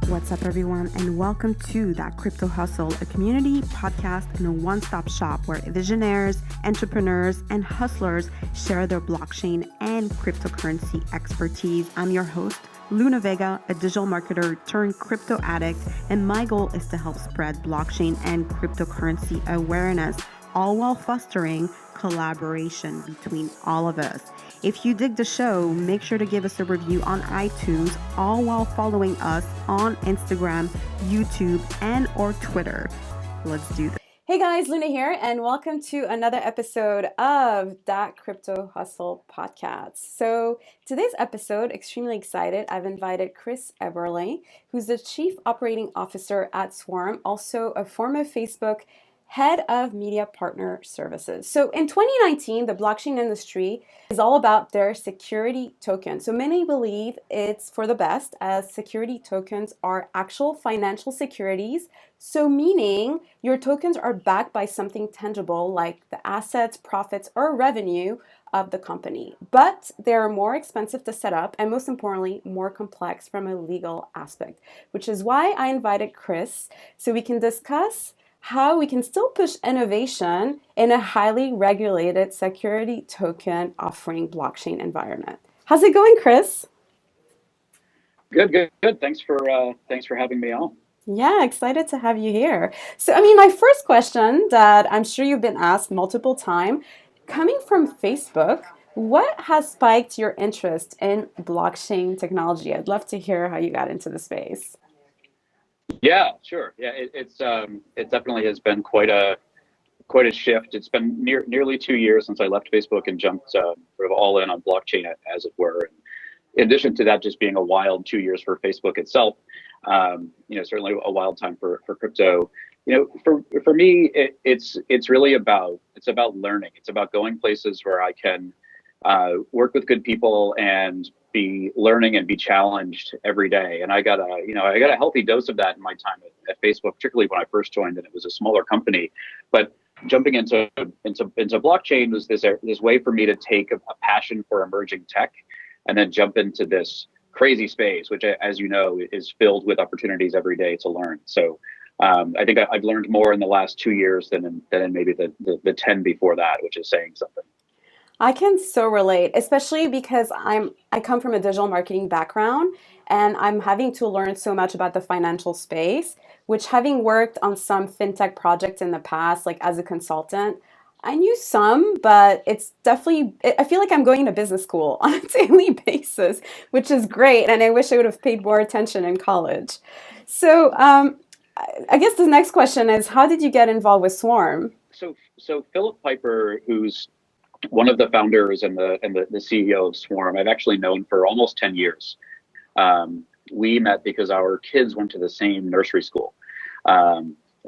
What's up, everyone, and welcome to That Crypto Hustle, a community podcast and a one-stop shop where visionaries, entrepreneurs, and hustlers share their blockchain and cryptocurrency expertise. I'm your host, Luna Vega, a digital marketer turned crypto addict, and my goal is to help spread blockchain and cryptocurrency awareness, all while fostering collaboration between all of us. If you dig the show, make sure to give us a review on iTunes, all while following us on Instagram, YouTube, and or Twitter. Let's do this. Hey guys, Luna here, and welcome to another episode of That Crypto Hustle podcast. So today's episode, extremely excited. I've invited Chris Eberle, who's the Chief Operating Officer at Swarm, also a former Facebook Head of Media Partner Services. So in 2019, the blockchain industry is all about their security tokens. So many believe it's for the best, as security tokens are actual financial securities. So meaning your tokens are backed by something tangible like the assets, profits, or revenue of the company. But they're more expensive to set up and, most importantly, more complex from a legal aspect, which is why I invited Chris so we can discuss how we can still push innovation in a highly regulated security token offering blockchain environment. How's it going, Chris? Good. Thanks for having me on. Yeah, excited to have you here. So, my first question that I'm sure you've been asked multiple times, coming from Facebook, what has spiked your interest in blockchain technology? I'd love to hear how you got into the space. Yeah, sure. Yeah, it definitely has been quite a shift. It's been nearly 2 years since I left Facebook and jumped sort of all in on blockchain, as it were. And in addition to that, just being a wild 2 years for Facebook itself, certainly a wild time for crypto. For me, it's really about learning. It's about going places where I can work with good people and be learning and be challenged every day. And I got a healthy dose of that in my time at Facebook, particularly when I first joined, and it was a smaller company. But jumping into blockchain was this way for me to take a passion for emerging tech and then jump into this crazy space, which, as you know, is filled with opportunities every day to learn. So I think I've learned more in the last 2 years than in maybe the 10 before that, which is saying something. I can so relate, especially because I come from a digital marketing background, and I'm having to learn so much about the financial space, which, having worked on some fintech projects in the past, like as a consultant, I knew some, but it's definitely, I feel like I'm going to business school on a daily basis, which is great. And I wish I would have paid more attention in college. So I guess the next question is, how did you get involved with Swarm? So Philip Piper, who's one of the founders and the CEO of Swarm, I've actually known for almost 10 years. We met because our kids went to the same nursery school, a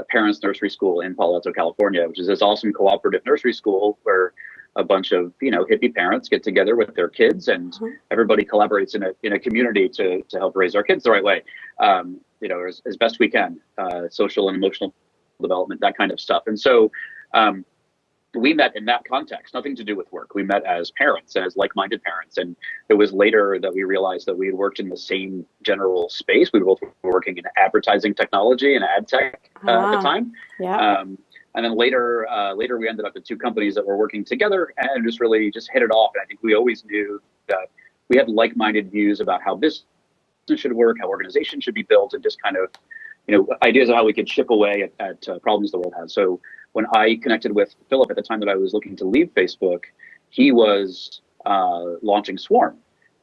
parents' nursery school in Palo Alto, California, which is this awesome cooperative nursery school where a bunch of hippie parents get together with their kids, and everybody collaborates in a community to help raise our kids the right way, as best we can, social and emotional development, that kind of stuff. And so we met in that context, nothing to do with work. We met as parents, as like-minded parents. And it was later that we realized that we had worked in the same general space. We were both working in advertising technology and ad tech at the time. Yeah. And then later we ended up at two companies that were working together and just hit it off. And I think we always knew that we had like-minded views about how business should work, how organizations should be built, and just kind of, ideas of how we could chip away at problems the world has. So when I connected with Philip at the time that I was looking to leave Facebook, he was launching Swarm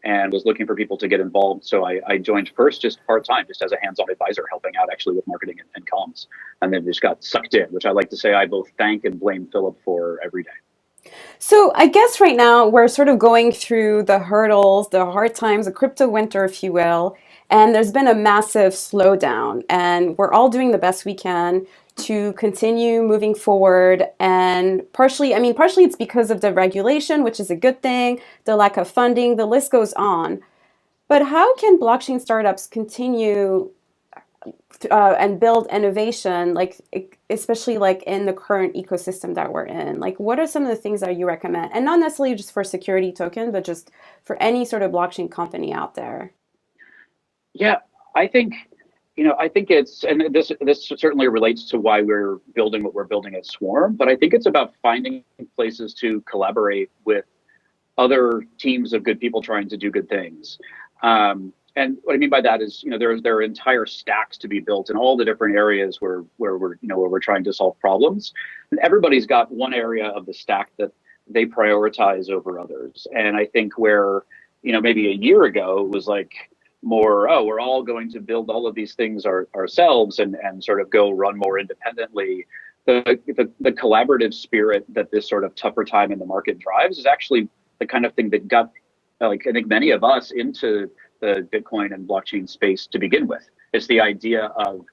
and was looking for people to get involved. So I joined first just part-time, just as a hands-on advisor, helping out actually with marketing and comms, and then just got sucked in, which I like to say I both thank and blame Philip for every day. So I guess right now we're sort of going through the hurdles, the hard times, the crypto winter, if you will, and there's been a massive slowdown, and we're all doing the best we can to continue moving forward. And partially it's because of the regulation, which is a good thing, the lack of funding, the list goes on. But how can blockchain startups continue and build innovation, especially in the current ecosystem that we're in? What are some of the things that you recommend? And not necessarily just for security token, but just for any sort of blockchain company out there. Yeah, I think I think and this certainly relates to why we're building what we're building at Swarm, but I think it's about finding places to collaborate with other teams of good people trying to do good things. And what I mean by that is, there are entire stacks to be built in all the different areas where we're trying to solve problems, and everybody's got one area of the stack that they prioritize over others. And I think where, maybe a year ago it was like more, oh, we're all going to build all of these things ourselves and sort of go run more independently. The collaborative spirit that this sort of tougher time in the market drives is actually the kind of thing that got, I think, many of us into the Bitcoin and blockchain space to begin with. It's the idea of,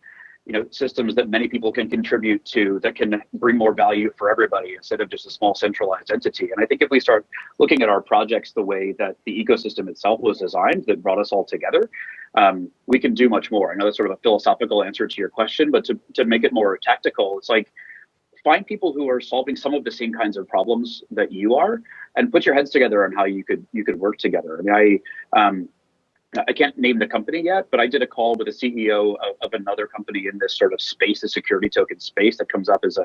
systems that many people can contribute to that can bring more value for everybody instead of just a small centralized entity. And I think if we start looking at our projects the way that the ecosystem itself was designed, that brought us all together, we can do much more. I know that's sort of a philosophical answer to your question, but to make it more tactical, it's like, find people who are solving some of the same kinds of problems that you are, and put your heads together on how you could work together. I can't name the company yet, but I did a call with the CEO of another company in this sort of space, the security token space that comes up as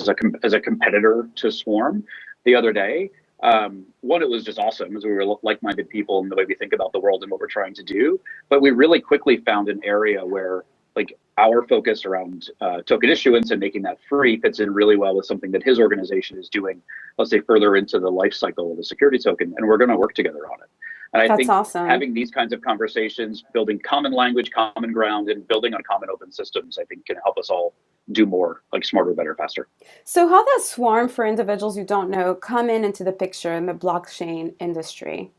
a competitor to Swarm the other day. One, it was just awesome, as we were like-minded people in the way we think about the world and what we're trying to do. But we really quickly found an area where, like, our focus around token issuance and making that free fits in really well with something that his organization is doing, let's say, further into the life cycle of the security token, and we're going to work together on it. And I think awesome. Having these kinds of conversations, building common language, common ground, and building on common open systems, I think can help us all do more, like smarter, better, faster. So how does Swarm, for individuals who don't know, come into the picture in the blockchain industry?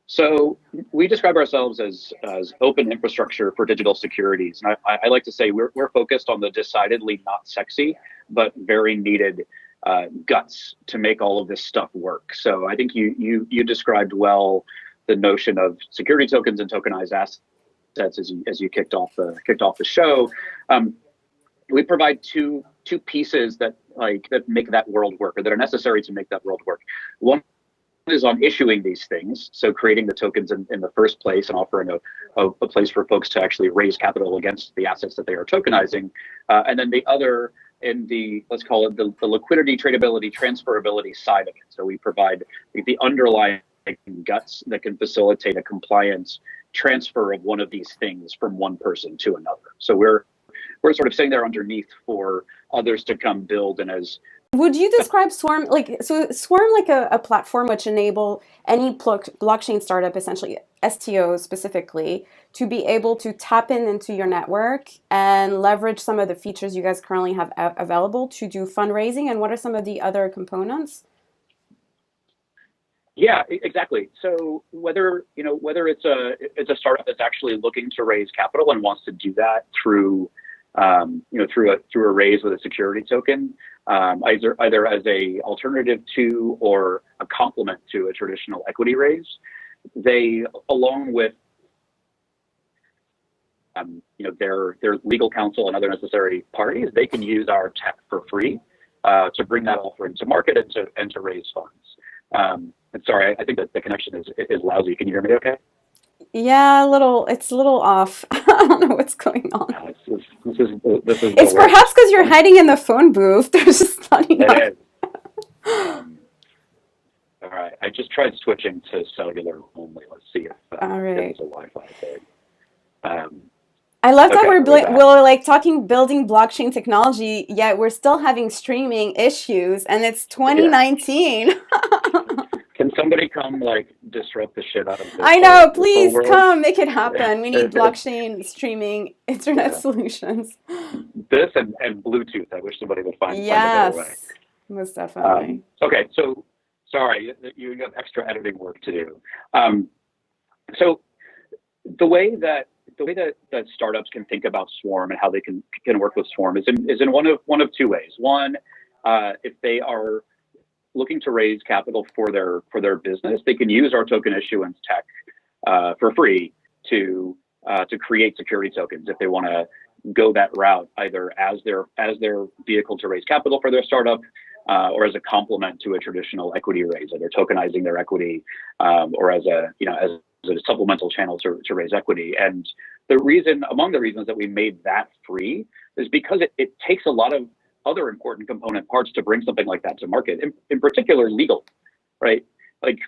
So we describe ourselves as open infrastructure for digital securities. And I like to say we're focused on the decidedly not sexy, but very needed guts to make all of this stuff work. So I think you described well the notion of security tokens and tokenized assets as you kicked off the show. We provide two pieces that make that world work, or that are necessary to make that world work. One is on issuing these things, so creating the tokens in the first place and offering a place for folks to actually raise capital against the assets that they are tokenizing. And then the other in the, let's call it the liquidity, tradability, transferability side of it. So we provide the underlying guts that can facilitate a compliant transfer of one of these things from one person to another. So we're sort of sitting there underneath for others to come build. And as would you describe Swarm like a platform which enable any blockchain startup, essentially STO specifically, to be able to tap into your network and leverage some of the features you guys currently have available to do fundraising? And what are some of the other components? Yeah, exactly. So whether it's a startup that's actually looking to raise capital and wants to do that through a raise with a security token, either as a alternative to or a complement to a traditional equity raise, they, along with their legal counsel and other necessary parties, they can use our tech for free to bring that offering to market and to raise funds. And sorry, I think that the connection is lousy. Can you hear me okay? Yeah, it's a little off. I don't know what's going on. This is it's perhaps because you're hiding in the phone booth. There's just not enough. It is. All right, I just tried switching to cellular only. Let's see if there's a Wi-Fi thing. I love that we're like building blockchain technology, yet we're still having streaming issues, and it's 2019. Yeah. Can somebody come disrupt the shit out of this? I know, please come, make it happen. We need blockchain streaming internet solutions. This and Bluetooth. I wish somebody would find a better way. Most definitely. Okay, so sorry, you have extra editing work to do. So the way that startups can think about Swarm and how they can work with Swarm is in one of two ways. One, if they are looking to raise capital for their business, they can use our token issuance tech for free to create security tokens if they want to go that route, either as their vehicle to raise capital for their startup, or as a complement to a traditional equity raise, either tokenizing their equity, or as a supplemental channel to raise equity. And among the reasons that we made that free is because it takes a lot of other important component parts to bring something like that to market, in particular legal, right? Like,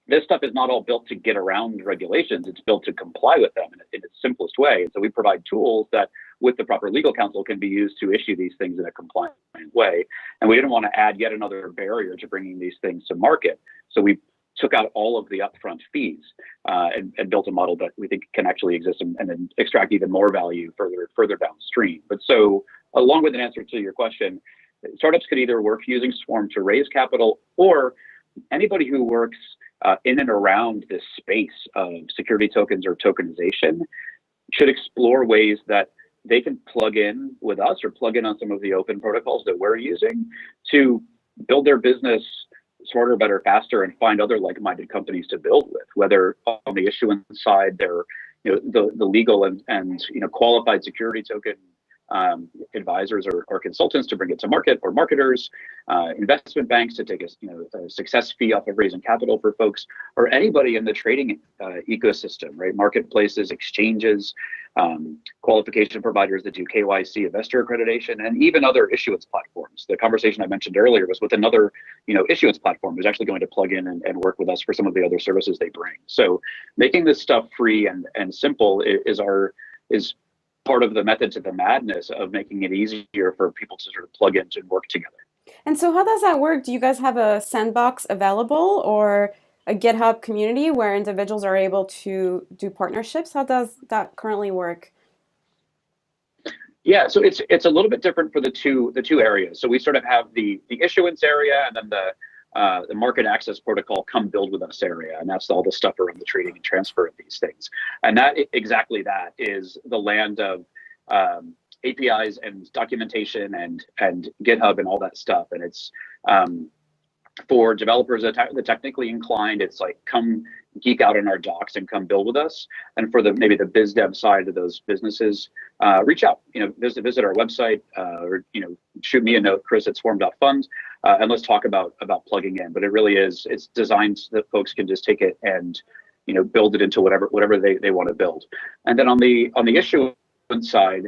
this stuff is not all built to get around regulations. It's built to comply with them in its simplest way. And so we provide tools that, with the proper legal counsel, can be used to issue these things in a compliant way. And we didn't want to add yet another barrier to bringing these things to market. So we took out all of the upfront fees and built a model that we think can actually exist and then extract even more value further downstream. But so, along with an answer to your question, startups could either work using Swarm to raise capital, or anybody who works in and around this space of security tokens or tokenization should explore ways that they can plug in with us or plug in on some of the open protocols that we're using to build their business smarter, better, faster, and find other like-minded companies to build with, whether on the issuance side, they're the legal and qualified security token advisors or consultants to bring it to market, or marketers, investment banks to take a success fee off of raising capital for folks, or anybody in the trading ecosystem, right? Marketplaces, exchanges, qualification providers that do KYC, investor accreditation, and even other issuance platforms. The conversation I mentioned earlier was with another issuance platform who's actually going to plug in and work with us for some of the other services they bring. So making this stuff free and simple is part of the method to the madness of making it easier for people to sort of plug in and work together. And so how does that work? Do you guys have a sandbox available, or a GitHub community where individuals are able to do partnerships? How does that currently work? Yeah, so it's a little bit different for the two areas. So we sort of have the issuance area, and then the market access protocol come build with us area, and that's all the stuff around the trading and transfer of these things. And that is the land of APIs and documentation and GitHub and all that stuff. And it's for developers that technically inclined, it's like, come geek out on our docs and come build with us. And for maybe the biz dev side of those businesses, reach out, visit our website, or shoot me a note, chris@swarm.fund, and let's talk about plugging in. But it really it's designed so that folks can just take it and build it into whatever they want to build. And then on the issuance side,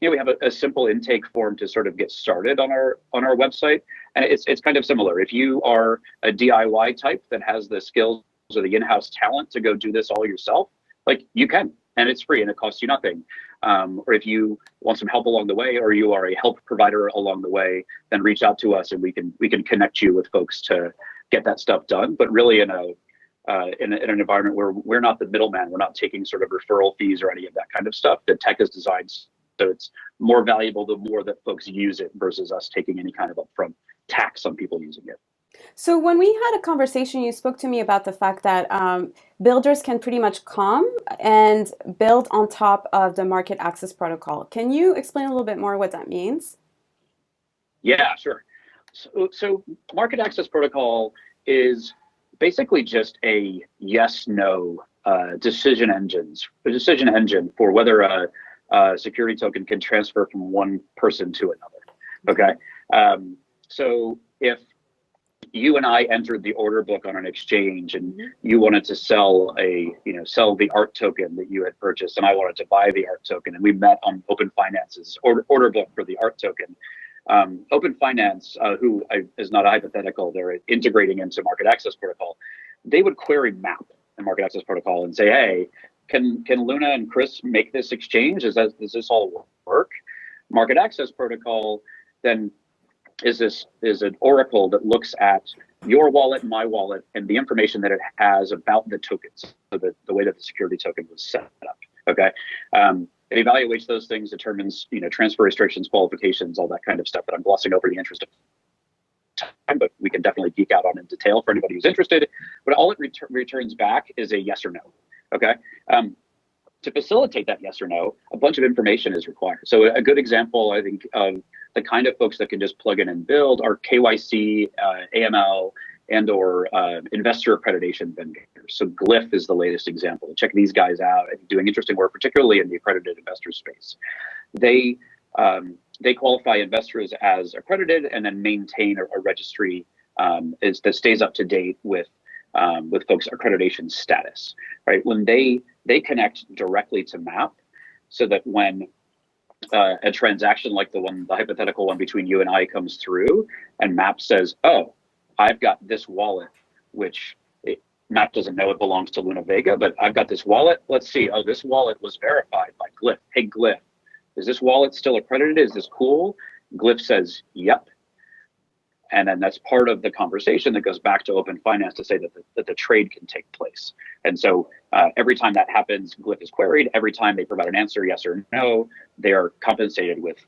we have a simple intake form to sort of get started on our website, and it's kind of similar. If you are a DIY type that has the skills or the in-house talent to go do this all yourself, like, you can, and it's free and it costs you nothing. Or if you want some help along the way, or you are a help provider along the way, then reach out to us and we can connect you with folks to get that stuff done. But really in an environment where we're not the middleman, we're not taking sort of referral fees or any of that kind of stuff. The tech is designed so it's more valuable the more that folks use it, versus us taking any kind of upfront tax on people using it. So when we had a conversation, you spoke to me about the fact that builders can pretty much come and build on top of the market access protocol. Can you explain a little bit more what that means? Yeah, sure. So market access protocol is basically just a yes/no decision engine for whether a security token can transfer from one person to another. Okay, so if you and I entered the order book on an exchange, and you wanted to sell the art token that you had purchased, and I wanted to buy the art token, and we met on Open Finance's order book for the art token. Open Finance, who is not a hypothetical, they're integrating into Market Access Protocol. They would query map the Market Access Protocol and say, hey, can Luna and Chris make this exchange? Does this all work? Market Access Protocol then is an oracle that looks at your wallet, my wallet, and the information that it has about the tokens, so the way that the security token was set up. Okay. It evaluates those things, determines transfer restrictions, qualifications, all that kind of stuff that I'm glossing over the interest of time, but we can definitely geek out on in detail for anybody who's interested. But all it returns back is a yes or no. Okay. To facilitate that yes or no, a bunch of information is required. So a good example, I think, of the kind of folks that can just plug in and build are KYC, AML, and or investor accreditation vendors. So Glyph is the latest example. Check these guys out, doing interesting work, particularly in the accredited investor space. They qualify investors as accredited and then maintain a registry that stays up to date with with folks' accreditation status, right? When they connect directly to MAP, so that when a transaction like the hypothetical one between you and I comes through, and MAP says, "Oh, I've got this wallet," which MAP doesn't know it belongs to Luna Vega, but I've got this wallet. Let's see. Oh, this wallet was verified by Glyph. Hey, Glyph, is this wallet still accredited? Is this cool? Glyph says, "Yep." And then that's part of the conversation that goes back to open finance to say that the trade can take place. And so every time that happens, Glyph is queried. Every time they provide an answer, yes or no, they are compensated with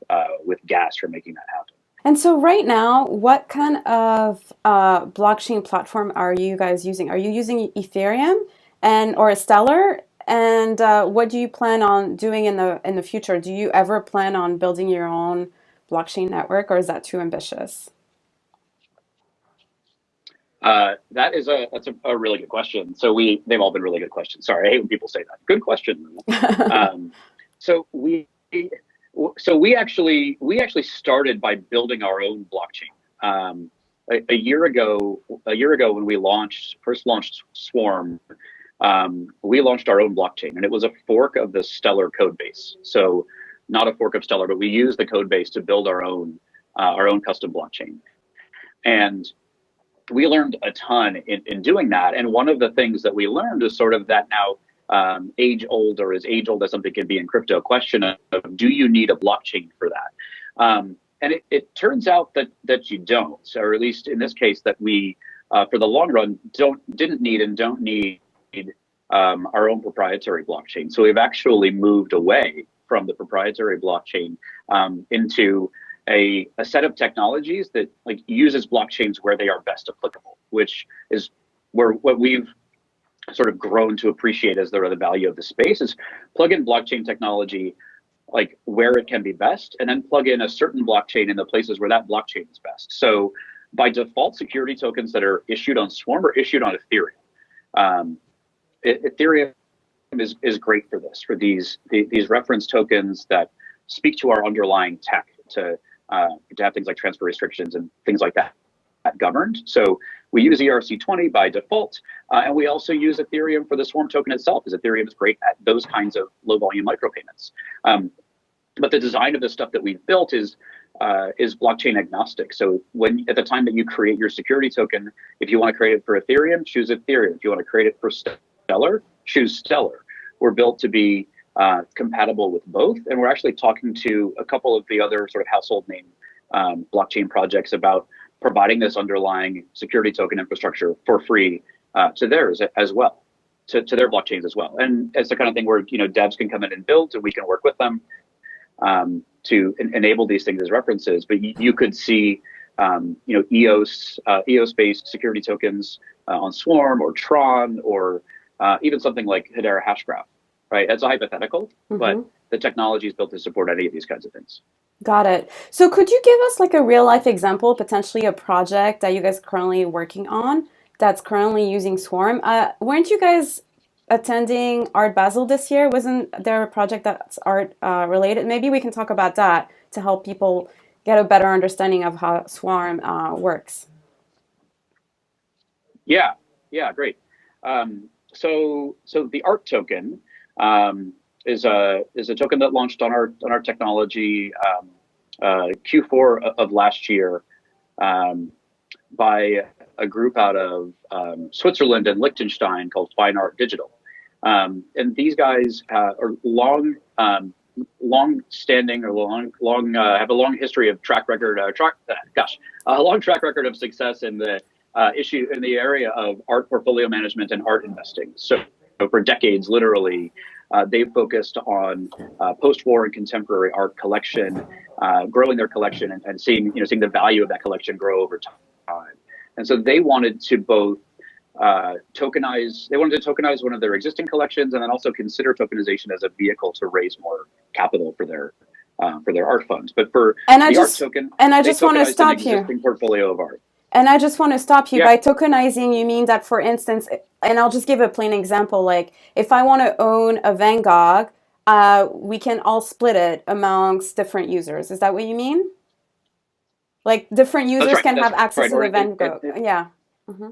gas for making that happen. And so right now, what kind of blockchain platform are you guys using? Are you using Ethereum or Stellar? And what do you plan on doing in the future? Do you ever plan on building your own blockchain network, or is that too ambitious? That's a really good question. So they've all been really good questions. Sorry, I hate when people say that. Good question. So we actually started by building our own blockchain. A year ago when we first launched Swarm, we launched our own blockchain, and it was a fork of the Stellar code base. So not a fork of Stellar, but we used the code base to build our own custom blockchain. And we learned a ton in doing that. And one of the things that we learned is sort of that now age old, or as age old as something can be in crypto, question of do you need a blockchain for that? And it turns out that you don't, or at least in this case that we, for the long run, didn't need and don't need our own proprietary blockchain. So we've actually moved away from the proprietary blockchain into a set of technologies that uses blockchains where they are best applicable, which is what we've sort of grown to appreciate as the value of the space is plug in blockchain technology where it can be best, and then plug in a certain blockchain in the places where that blockchain is best. So by default, security tokens that are issued on Swarm are issued on Ethereum. Ethereum is great for this, for these reference tokens that speak to our underlying tech to have things like transfer restrictions and things like that governed. So we use ERC20 by default, and we also use Ethereum for the Swarm token itself, because Ethereum is great at those kinds of low volume micropayments. But the design of the stuff that we've built is blockchain agnostic. So at the time that you create your security token, if you want to create it for Ethereum, choose Ethereum. If you want to create it for Stellar, choose Stellar. We're built to be compatible with both, and we're actually talking to a couple of the other sort of household name blockchain projects about providing this underlying security token infrastructure for free to theirs as well, to their blockchains as well. And it's the kind of thing where devs can come in and build, and we can work with them to enable these things as references. But you could see EOS-based security tokens on Swarm or Tron, or even something like Hedera Hashgraph. Right, that's a hypothetical, but the technology is built to support any of these kinds of things. Got it. So could you give us a real life example, potentially a project that you guys are currently working on that's currently using Swarm? Weren't you guys attending Art Basel this year? Wasn't there a project that's art related? Maybe we can talk about that to help people get a better understanding of how Swarm works. Yeah, great. So the art token is a token that launched on our technology Q4 of last year by a group out of Switzerland and Liechtenstein called Fine Art Digital. And these guys are long-standing or have a long history of a long track record of success in the area of art portfolio management and art investing. So for decades, literally, they've focused on post-war and contemporary art collection, growing their collection and seeing the value of that collection grow over time. And so they wanted to both tokenize one of their existing collections, and then also consider tokenization as a vehicle to raise more capital for their art funds. But for art token, I just want to stop you. Existing portfolio of art. And I just want to stop you. Yeah. By tokenizing, you mean that, for instance, and I'll just give a plain example, if I want to own a Van Gogh, we can all split it amongst different users. Is that what you mean? Different users can have access to the Van Gogh. Yeah. Mm-hmm.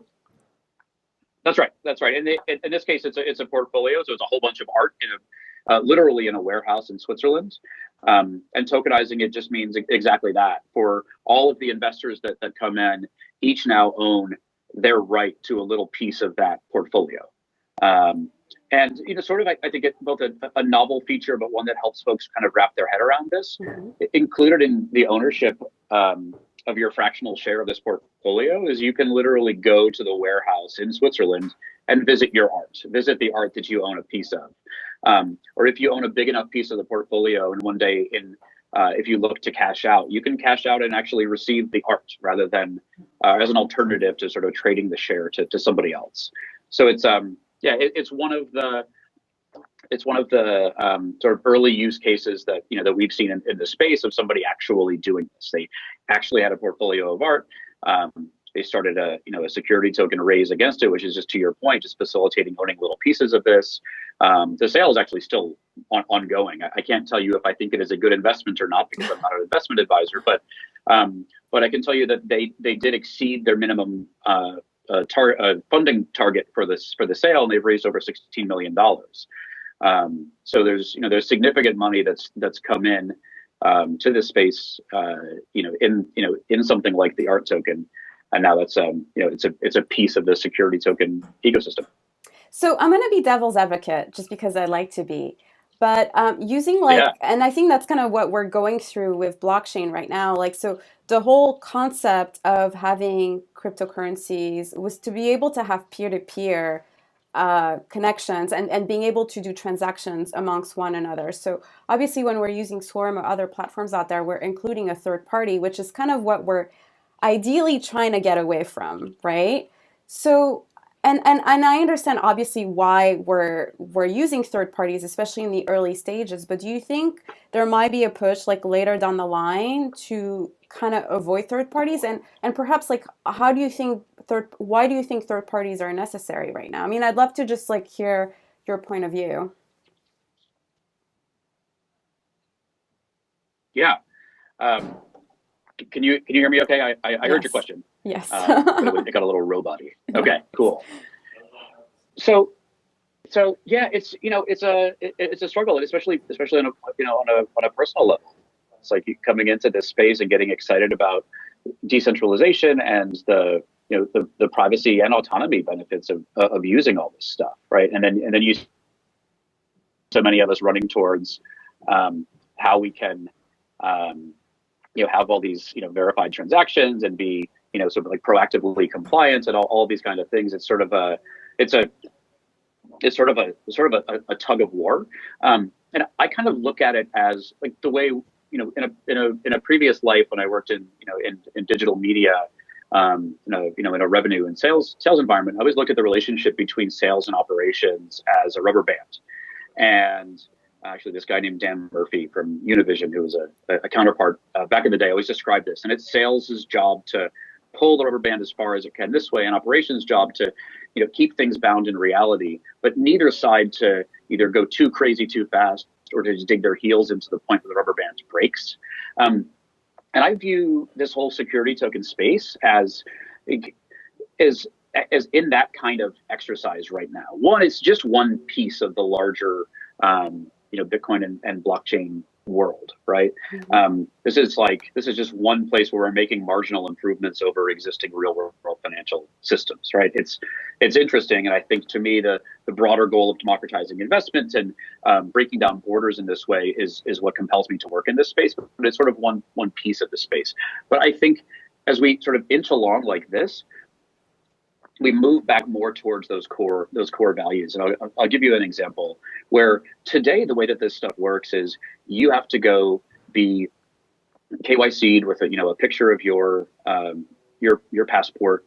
That's right. That's right. In this case, it's a portfolio, so it's a whole bunch of art in literally in a warehouse in Switzerland. And tokenizing it just means exactly that. For all of the investors that come in, each now own their right to a little piece of that portfolio. And sort of, I think it's both a novel feature, but one that helps folks kind of wrap their head around this. Included in the ownership of your fractional share of this portfolio is you can literally go to the warehouse in Switzerland and visit your art, visit the art that you own a piece of. Or if you own a big enough piece of the portfolio and one day if you look to cash out, you can cash out and actually receive the art rather than as an alternative to sort of trading the share to somebody else. So it's one of the sort of early use cases that that we've seen in the space of somebody actually doing this. They actually had a portfolio of art. They started a security token raise against it, which is just to your point, just facilitating owning little pieces of this. The sale is actually still ongoing. I can't tell you if I think it is a good investment or not because I'm not an investment advisor, but I can tell you that they did exceed their minimum funding target for the sale, and they've raised over $16 million. So there's significant money that's come in to this space, in something like the art token, and now that's it's a piece of the security token ecosystem. So I'm going to be devil's advocate just because I like to be, but using and I think that's kind of what we're going through with blockchain right now. So the whole concept of having cryptocurrencies was to be able to have peer-to-peer connections and being able to do transactions amongst one another. So obviously when we're using Swarm or other platforms out there, we're including a third party, which is kind of what we're ideally trying to get away from, right? So and I understand obviously why we're using third parties, especially in the early stages, but do you think there might be a push later down the line to kind of avoid third parties, and perhaps why do you think third parties are necessary right now? I mean, I'd love to just hear your point of view. Yeah. Can you hear me okay? I Yes. heard your question. Yes. It got a little robot-y. Okay, cool. So yeah, it's a struggle, and especially on a personal level. It's like coming into this space and getting excited about decentralization and the privacy and autonomy benefits of using all this stuff, right? And then so many of us running towards how we can have all these verified transactions and be sort of proactively compliant and all these kind of things. It's sort of a tug of war, and I kind of look at it as the way in a previous life when I worked in digital media, in a revenue and sales environment. I always looked at the relationship between sales and operations as a rubber band, and actually this guy named Dan Murphy from Univision, who was a counterpart back in the day, always described this. And it's sales' job to pull the rubber band as far as it can this way, and operations' job to keep things bound in reality, but neither side to either go too crazy too fast or to just dig their heels into the point where the rubber band breaks. And I view this whole security token space as in that kind of exercise right now. One, it's just one piece of the larger Bitcoin and blockchain world, right? Mm-hmm. This is just one place where we're making marginal improvements over existing real world financial systems, right? It's interesting, and I think to me the broader goal of democratizing investment and breaking down borders in this way is what compels me to work in this space. But it's sort of one piece of the space. But I think as we sort of inch along like this, we move back more towards those core values. And I'll give you an example where today the way that this stuff works is you have to go be KYC'd with a picture of your passport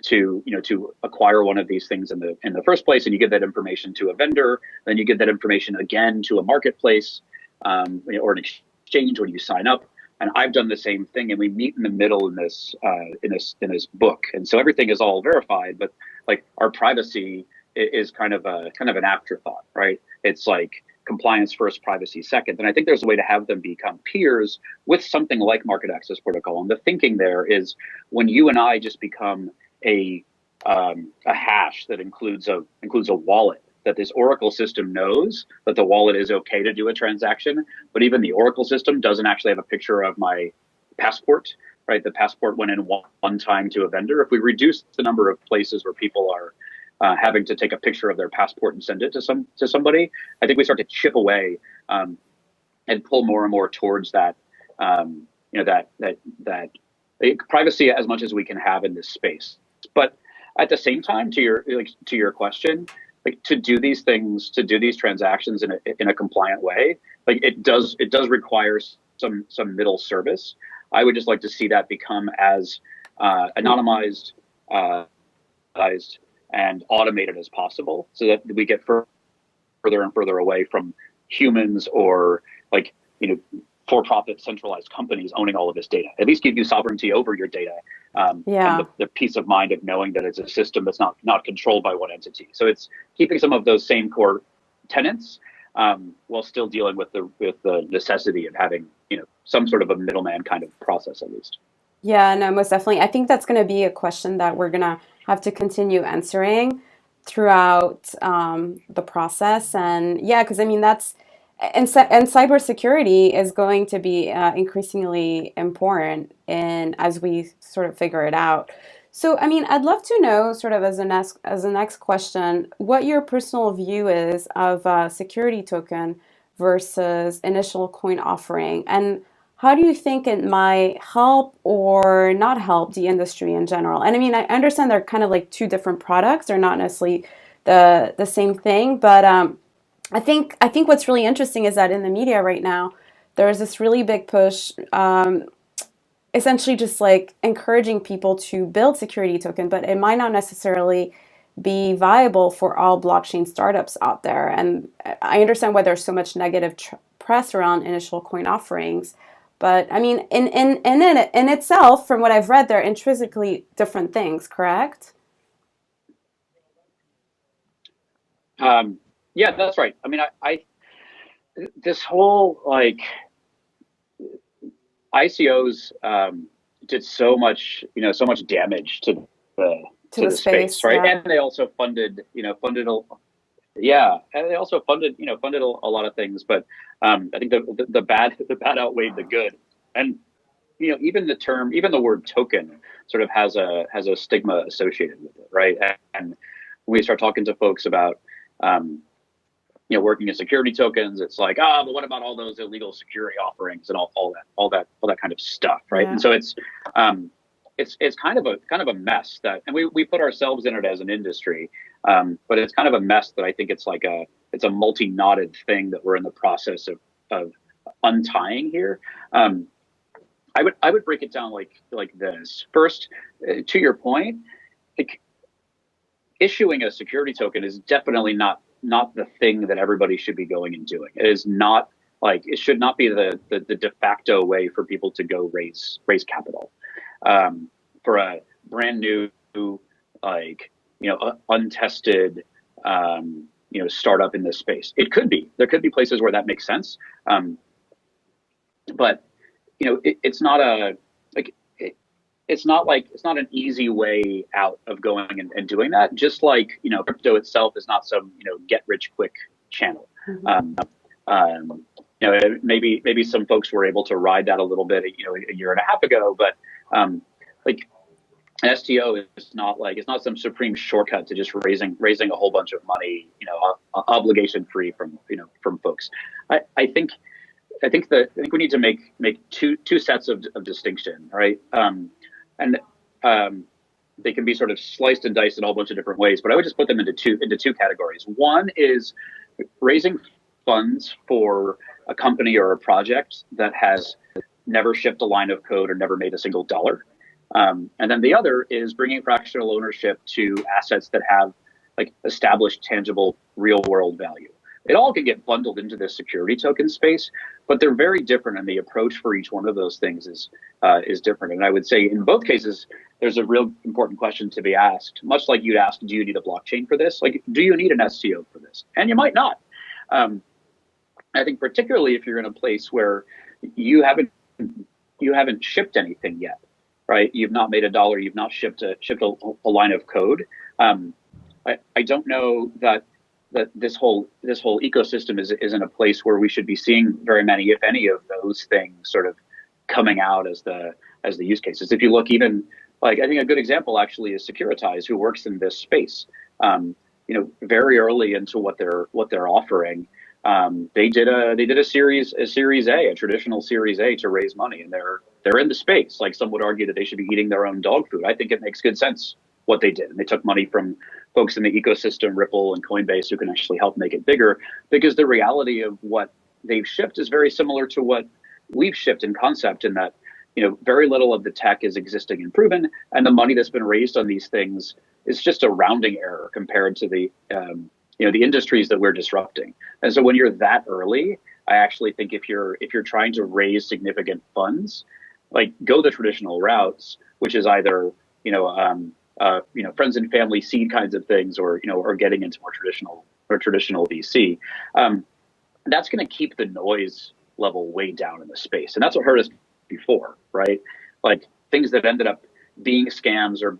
to acquire one of these things in the first place, and you give that information to a vendor, then you give that information again to a marketplace or an exchange when you sign up. And I've done the same thing, and we meet in the middle in this book. And so everything is all verified, but our privacy is kind of an afterthought, right? It's compliance first, privacy second. And I think there's a way to have them become peers with something like market access protocol. And the thinking there is when you and I just become a a hash that includes a wallet, that this Oracle system knows that the wallet is okay to do a transaction, but even the Oracle system doesn't actually have a picture of my passport, right? The passport went in one time to a vendor. If we reduce the number of places where people are having to take a picture of their passport and send it to somebody, I think we start to chip away and pull more and more towards that, that privacy as much as we can have in this space. But at the same time, to your question, like to do these things, to do these transactions in a compliant way, like it does require some middle service. I would just like to see that become as anonymized, and automated as possible, so that we get further and further away from humans or like for-profit centralized companies owning all of this data. At least give you sovereignty over your data, and the peace of mind of knowing that it's a system that's not controlled by one entity. So it's keeping some of those same core tenets while still dealing with the necessity of having some sort of a middleman kind of process at least. Yeah, no, most definitely. I think that's going to be a question that we're going to have to continue answering throughout the process. And yeah, because I mean, and cybersecurity is going to be increasingly important as we sort of figure it out. So, I mean, I'd love to know, sort of as a next question, what your personal view is of security token versus initial coin offering, and how do you think it might help or not help the industry in general? And I mean, I understand they're kind of like two different products; they're not necessarily the same thing, but I think what's really interesting is that in the media right now, there's this really big push, essentially just like encouraging people to build security token, but it might not necessarily be viable for all blockchain startups out there. And I understand why there's so much negative press around initial coin offerings. But I mean, in itself, from what I've read, they're intrinsically different things, correct? Yeah, that's right. I mean, I this whole like ICOs did so much damage to the To the space, space, right? yeah. And they also yeah, and they also funded a lot of things, but I think the bad outweighed the good. And even the word token sort of has a stigma associated with it, right? And when we start talking to folks about working in security tokens, it's like, but what about all those illegal security offerings and all that kind of stuff, right? Yeah. And so it's kind of a mess that, and we put ourselves in it as an industry, but it's kind of a mess that I think it's a multi-knotted thing that we're in the process of untying here. I would break it down like this. First, to your point, like issuing a security token is definitely not the thing that everybody should be going and doing. It is not like, it should not be the de facto way for people to go raise capital for a brand new untested startup in this space. There could be places where that makes sense, but it's not it's not an easy way out of going and doing that. Just like crypto itself is not some get rich quick channel. Maybe some folks were able to ride that a little bit a year and a half ago, but like an STO is not it's not some supreme shortcut to just raising a whole bunch of money obligation free from folks. I think we need to make two sets of distinction, right? And they can be sort of sliced and diced in a whole bunch of different ways, but I would just put them into two categories. One is raising funds for a company or a project that has never shipped a line of code or never made a single dollar. And then the other is bringing fractional ownership to assets that have established, tangible, real world value. It all can get bundled into this security token space, but they're very different, and the approach for each one of those things is different. And I would say in both cases, there's a real important question to be asked, much like you'd ask, do you need a blockchain for this? Like, do you need an STO for this? And you might not. I think particularly if you're in a place where you haven't shipped anything yet, right? You've not made a dollar. You've not shipped a line of code. I don't know that this whole ecosystem is in a place where we should be seeing very many, if any, of those things sort of coming out as the use cases. If you look, even like, I think a good example actually is Securitize, who works in this space. Very early into what they're offering, they did a Series A, a traditional Series A, to raise money, and they're in the space. Like, some would argue that they should be eating their own dog food. I think it makes good sense what they did, and they took money from folks in the ecosystem, Ripple and Coinbase, who can actually help make it bigger, because the reality of what they've shipped is very similar to what we've shipped in concept, in that very little of the tech is existing and proven, and the money that's been raised on these things is just a rounding error compared to the the industries that we're disrupting. And so when you're that early, I actually think if you're trying to raise significant funds, like, go the traditional routes, which is either friends and family seed kinds of things, or getting into more traditional VC. That's going to keep the noise level way down in the space, and that's what hurt us before, right? Like, things that ended up being scams, or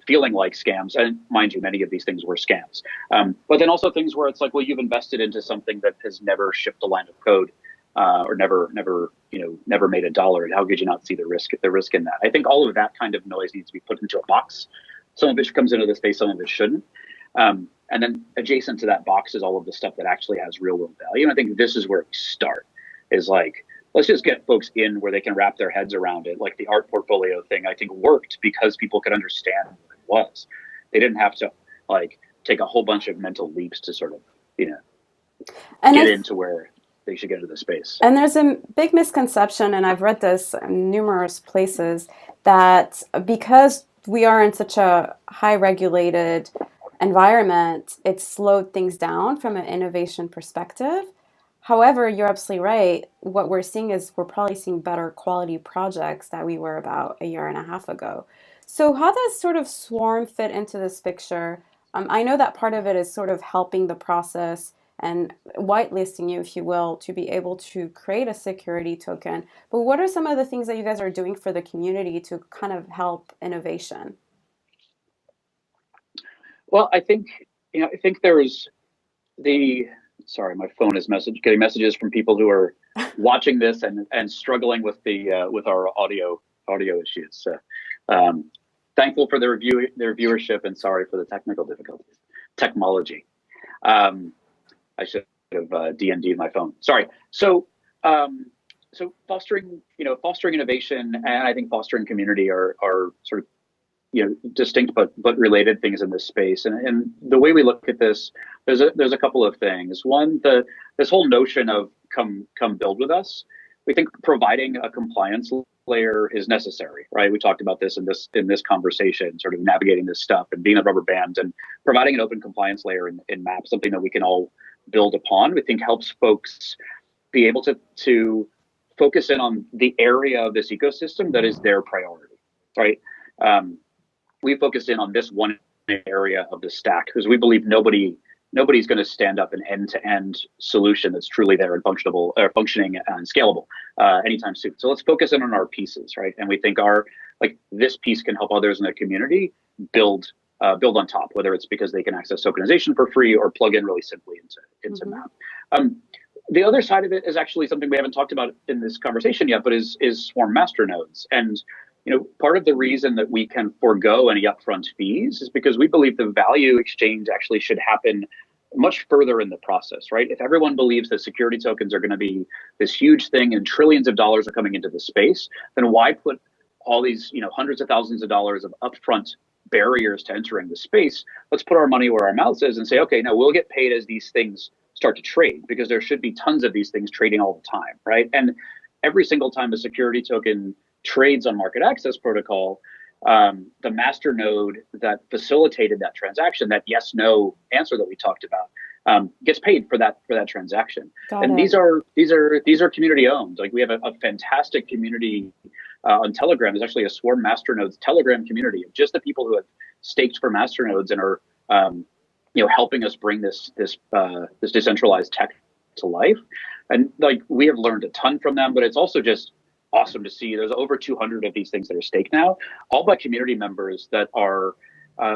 feeling like scams, and mind you, many of these things were scams. But then also things where it's like, well, you've invested into something that has never shipped a line of code, or never made a dollar. How could you not see the risk in that? I think all of that kind of noise needs to be put into a box. Some of it comes into the space, some of it shouldn't. And then adjacent to that box is all of the stuff that actually has real world value. And I think this is where we start, is like, let's just get folks in where they can wrap their heads around it. Like, the art portfolio thing, I think, worked because people could understand what it was. They didn't have to take a whole bunch of mental leaps to sort of get into where they should get into the space. And there's a big misconception, and I've read this in numerous places, that because we are in such a high regulated environment, it slowed things down from an innovation perspective. However, you're absolutely right. What we're seeing is we're probably seeing better quality projects that we were about a year and a half ago. So how does sort of Swarm fit into this picture? I know that part of it is sort of helping the process and whitelisting you, if you will, to be able to create a security token. But what are some of the things that you guys are doing for the community to kind of help innovation? Well, I think there's sorry, my phone is getting messages from people who are watching this and struggling with our audio issues. So, thankful for their viewership, and sorry for the technical difficulties. Technology. I should have D&D'd my phone. Sorry. So fostering innovation, and I think fostering community are sort of distinct but related things in this space. And the way we look at this, there's a couple of things. One, this whole notion of come build with us. We think providing a compliance layer is necessary, right? We talked about this in this conversation, sort of navigating this stuff and being a rubber band, and providing an open compliance layer in MAP, something that we can all build upon. We think helps folks be able to focus in on the area of this ecosystem that is their priority, right? We focused in on this one area of the stack because we believe nobody's going to stand up an end-to-end solution that's truly there and functioning and scalable anytime soon. So let's focus in on our pieces, right? And we think this piece can help others in the community build on top, whether it's because they can access tokenization for free or plug in really simply into MAP. The other side of it is actually something we haven't talked about in this conversation yet, but is Swarm masternodes. And part of the reason that we can forego any upfront fees is because we believe the value exchange actually should happen much further in the process, right? If everyone believes that security tokens are going to be this huge thing and trillions of dollars are coming into the space, then why put all these, hundreds of thousands of dollars of upfront barriers to entering the space? Let's put our money where our mouth is and say, okay, now we'll get paid as these things start to trade, because there should be tons of these things trading all the time, right? And every single time a security token trades on market access protocol, the master node that facilitated that transaction, that yes/no answer that we talked about, gets paid for that transaction. And these are community owned. Like, we have a fantastic community on Telegram. There's actually a Swarm masternodes Telegram community of just the people who have staked for masternodes and are helping us bring this decentralized tech to life. And we have learned a ton from them, but it's also just awesome to see. There's over 200 of these things that are staked now, all by community members that are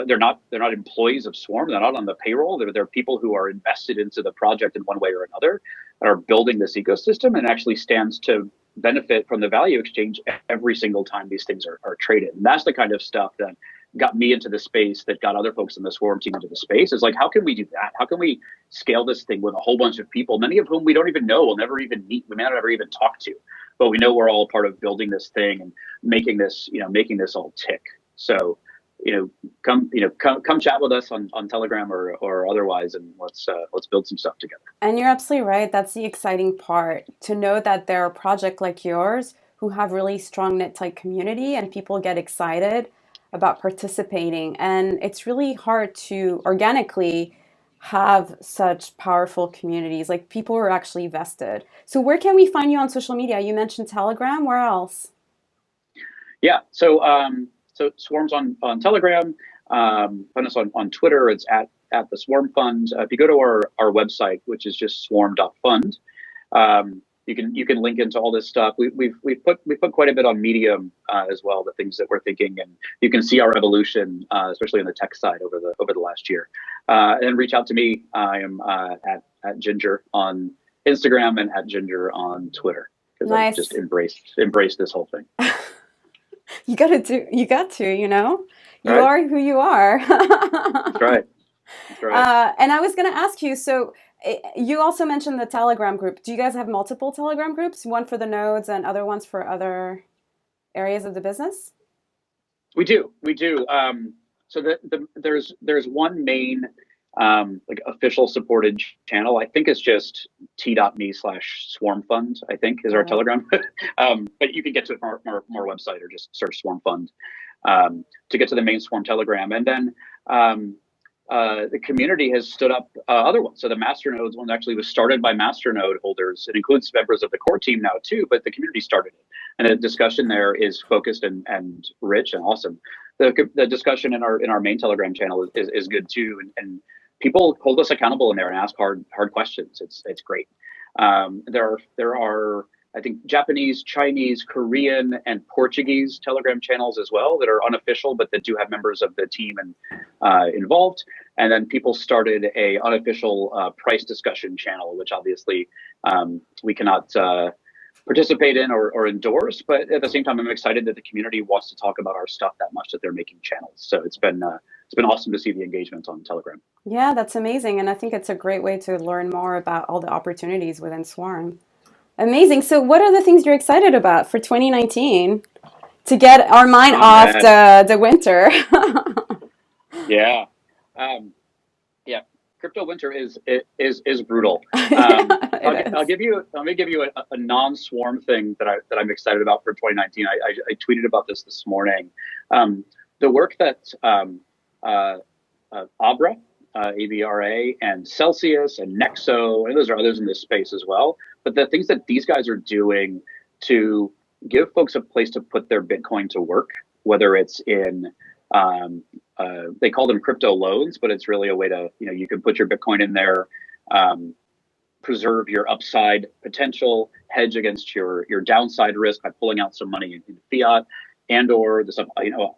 they're not employees of Swarm. They're not on the payroll. They're people who are invested into the project in one way or another, that are building this ecosystem and actually stands to benefit from the value exchange every single time these things are traded. And that's the kind of stuff that got me into the space, that got other folks in the Swarm team into the space. Is like, how can we do that? How can we scale this thing with a whole bunch of people, many of whom we don't even know, we'll never even meet, we may not ever even talk to, but we know we're all part of building this thing and making this all tick. So, come chat with us on Telegram or otherwise, and let's build some stuff together. And you're absolutely right. That's the exciting part, to know that there are projects like yours who have really strong knit-tight community and people get excited about participating. And it's really hard to organically have such powerful communities, like people who are actually vested. So where can we find you on social media? You mentioned Telegram. Where else? Yeah. So Swarm's on Telegram. Find us on Twitter. It's at the Swarm Fund. If you go to our website, which is just swarm.fund, you can link into all this stuff. We've put quite a bit on Medium as well, the things that we're thinking, and you can see our evolution, especially on the tech side over the last year. And reach out to me. I am at Ginger on Instagram and at Ginger on Twitter, because Nice. I've just embraced this whole thing. You got to, you Right. are who you are. That's right. And I was going to ask you, so you also mentioned the Telegram group. Do you guys have multiple Telegram groups? One for the nodes and other ones for other areas of the business? We do. So there's one main like official supported channel. I think it's just t.me/Swarm Fund, I think, is our Telegram. But you can get to it from our website, or just search Swarm Fund to get to the main Swarm Telegram. And then the community has stood up other ones. So the Masternodes one actually was started by Masternode holders. It includes members of the core team now too, but the community started it. And the discussion there is focused and rich and awesome. The discussion in our main Telegram channel is good too, and people hold us accountable in there and ask hard questions. It's great. There are I think Japanese, Chinese, Korean, and Portuguese Telegram channels as well that are unofficial, but that do have members of the team and involved. And then people started a unofficial price discussion channel, which obviously we cannot participate in or endorse. But at the same time, I'm excited that the community wants to talk about our stuff that much that they're making channels. So it's been awesome to see the engagement on Telegram. Yeah, that's amazing. And I think it's a great way to learn more about all the opportunities within Swarm. Amazing. So what are the things you're excited about for 2019 to get our mind off the winter? Yeah. Crypto winter is brutal. Let me give you a non-Swarm thing that I'm excited about for 2019. I tweeted about this morning. The work that Abra, ABRA, and Celsius and Nexo, and those are others in this space as well. But the things that these guys are doing to give folks a place to put their Bitcoin to work, whether it's in they call them crypto loans, but it's really a way to, you can put your Bitcoin in there, preserve your upside potential, hedge against your downside risk by pulling out some money in fiat, and or this,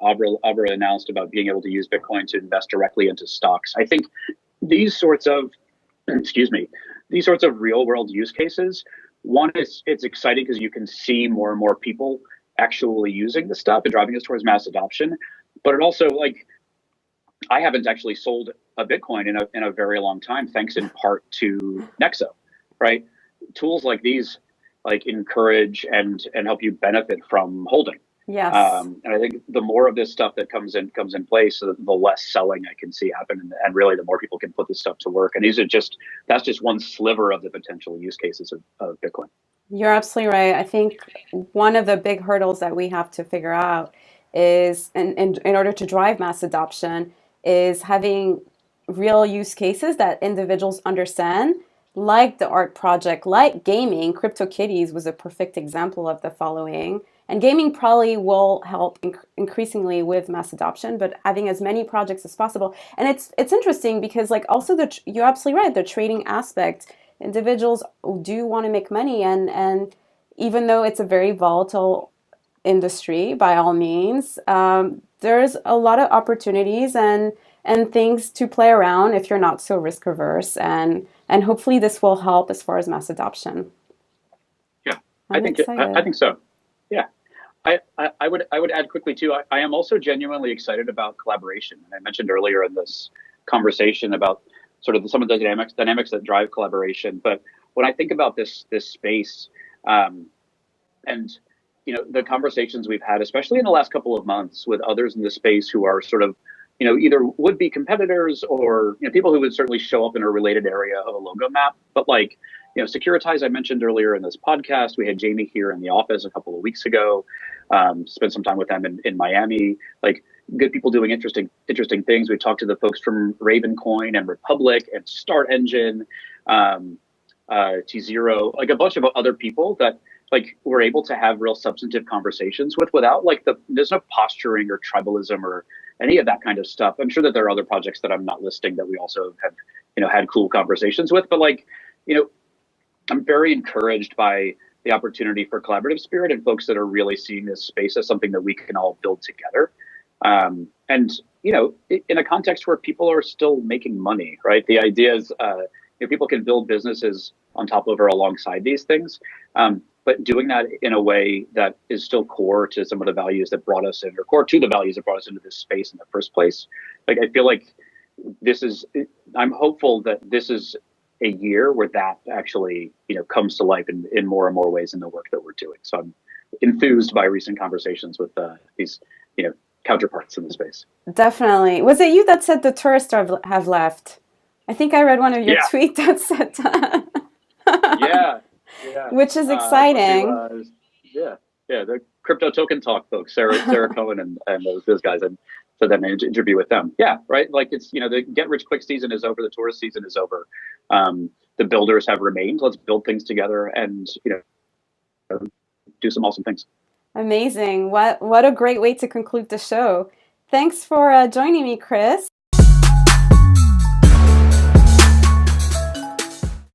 Abra announced about being able to use Bitcoin to invest directly into stocks. I think these sorts of, real world use cases, one is, it's exciting because you can see more and more people actually using the stuff and driving us towards mass adoption. But it also, I haven't actually sold a Bitcoin in a very long time, thanks in part to Nexo, right? Tools like these encourage and help you benefit from holding. Yes. And I think the more of this stuff that comes in place, the less selling I can see happen, and really the more people can put this stuff to work. And that's just one sliver of the potential use cases of Bitcoin. You're absolutely right. I think one of the big hurdles that we have to figure out is, in order to drive mass adoption, is having real use cases that individuals understand, like the art project, like gaming. CryptoKitties was a perfect example of the following. And gaming probably will help increasingly with mass adoption, but having as many projects as possible. And it's interesting because also you're absolutely right, the trading aspect, individuals do want to make money, and even though it's a very volatile industry by all means, there's a lot of opportunities and things to play around if you're not so risk averse, and hopefully this will help as far as mass adoption. Yeah, I'm excited. I think so. Yeah. I would add quickly too. I am also genuinely excited about collaboration. And I mentioned earlier in this conversation about sort of some of the dynamics that drive collaboration. But when I think about this space, and the conversations we've had, especially in the last couple of months, with others in the space who are sort of either would be competitors or people who would certainly show up in a related area of a logo map, but like Securitize, I mentioned earlier in this podcast. We had Jamie here in the office a couple of weeks ago. Spent some time with them in Miami. Like good people doing interesting things. We talked to the folks from Ravencoin and Republic and Start Engine, T0, like a bunch of other people that like we're able to have real substantive conversations without like there's no posturing or tribalism or any of that kind of stuff. I'm sure that there are other projects that I'm not listing that we also have had cool conversations with, but like I'm very encouraged by the opportunity for collaborative spirit and folks that are really seeing this space as something that we can all build together. And, in a context where people are still making money, right? The idea is people can build businesses on top of or alongside these things, but doing that in a way that is still core to some of the values that brought us in, or core to the values that brought us into this space in the first place. Like, I feel like I'm hopeful that this is a year where that actually, comes to life in more and more ways in the work that we're doing. So I'm enthused by recent conversations with these, counterparts in the space. Definitely. Was it you that said the tourists have left? I think I read one of your tweets that said that. Yeah. Which is exciting. The crypto token talk folks, Sarah Cohen and those guys, and so then an interview with them. Yeah, right. Like it's the get rich quick season is over, the tourist season is over. The builders have remained. Let's build things together and do some awesome things. Amazing. What a great way to conclude the show. Thanks for joining me, Chris.